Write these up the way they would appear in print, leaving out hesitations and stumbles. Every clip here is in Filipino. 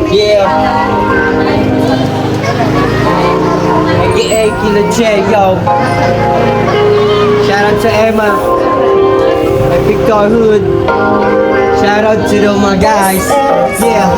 Yeah. AKA Killer J, yo. Shout out to Emma. And Victor Hood. Shout out to the mga guys. Yeah.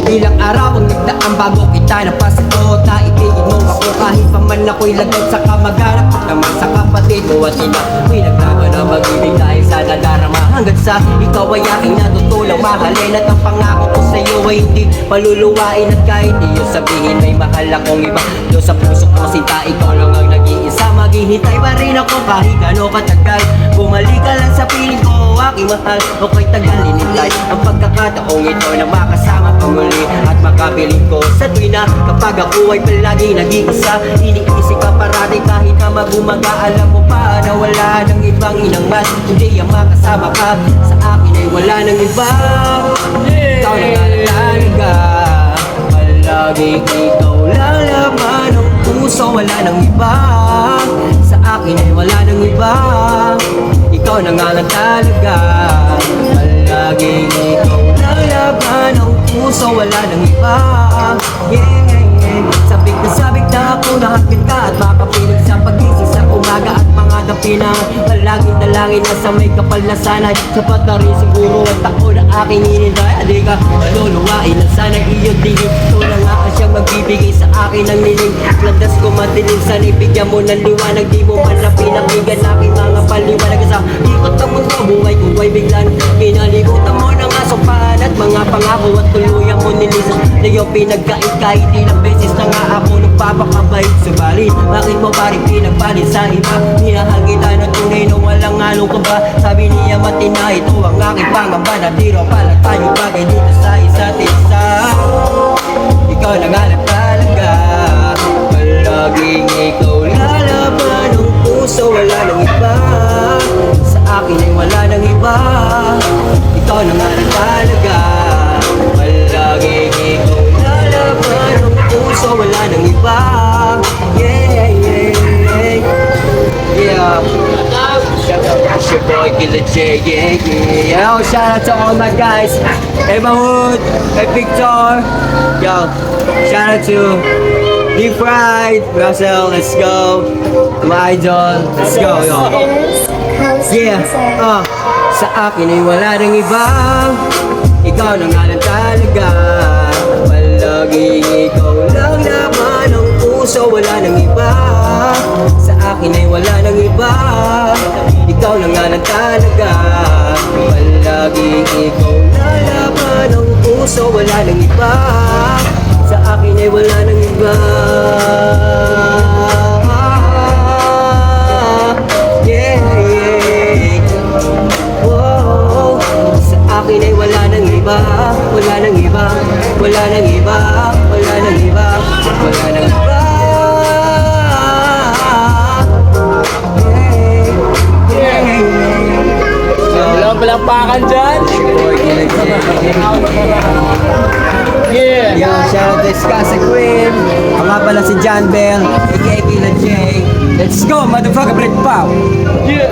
Ilang araw ang nagdaan bago kita napasito. Naitigid mo ako kahit pa man ako'y lagod sa kamag-anak. Naman sa kapatid mo at ina may naglaban na mag-ibig dahil sa nadarama. Hanggang sa ikaw ay aking natutulang mahalin. At ang pangako ko sa'yo ay hindi paluluwain. At kahit iyo sabihin may mahal akong iba, doon sa puso ko sinta ikaw lang ang nag-iisa. Maghihintay pa rin ako kahit gano'n katagal. Bumalik ka lang sa piling ko aking mahal. O kay tagal inintay ang pagkakataong ito na makasama pamuli at makabiling ko sa tuwina. Kapag ako ay palagi nag-iisa, iniisip ka parati kahit na magumaga. Alam mo pa na wala ng ibang inang mas hindi ang makasama ka. Sa akin ay wala ng iba. Ikaw na nga nalalaga. Palagi ikaw lang laman ng puso, wala ng iba. Sa akin ay wala ng iba. Ikaw na nga lang talaga. Palagi ikaw lang laman ng puso, wala ng iba. Yeah, yeah. Sabik na ako, nakapit ka at makapinig sa pagising sa umaga at mga dapinang palaging dalangin na sa may kapal na sanay. Sapat na rin siguro at ako na aking ininday. Adi ka maluluwain na sana iyong tingin. Ito na nga siyang magbibigay sa akin ng niling. Landas ko matinig, sana ibigyan mo ng liwanag. Di mo man na pinakinggan aking mga paliwanag. Sa ikot ng mundo, buhay ko ay biglan kinalimutan mo ng asumpahan at mga pangako. At tuluyan mo nilisan na iyong pinagkait kahit ilang beses na nga ako nagpapakabait. Subalit, bakit mo pa rin pinagpalit sa iba? Minahal kita ng tunay na walang halong ka ba? Sabi niya matina, ito ang aking pangamba. Natiro pala tayo bagay dito sa isa't isa. Ikaw na nga na talaga. Palaging ikaw lalaban ng puso, wala ng iba. Sa akin ay wala ng iba. Ikaw na nga na talaga. Palaging ikaw lalaban ng puso, wala ng iba. Yeah, yeah, yeah. Yeah. It's your boy Killer J, yeah, yeah. Yo, shout out to all my guys. Emma Hood, hey Victor. Yo, shout out to Deep Fried, Russell, let's go. My idol, let's go, yo. Yeah, sa akin ay wala nang iba. Ikaw na nga lang talaga. Palagi ikaw lang laman ng puso, wala nang iba. Sa akin ay wala nang iba. Ikaw na nga lang talaga. Palagi ikaw lang laman ng puso, wala nang iba. Sa akin ay wala nang iba. Yeah, yeah. Whoa. Sa akin ay wala nang iba. Wala nang iba. Wala nang iba. Wala nang iba. Wala nang iba. Walang palampakan dyan. Yeah. Yo, shout out to Skasa Queen. Ang nga pala si John Bell, aka Killer J. Let's go, motherfucker, break pow. Yeah.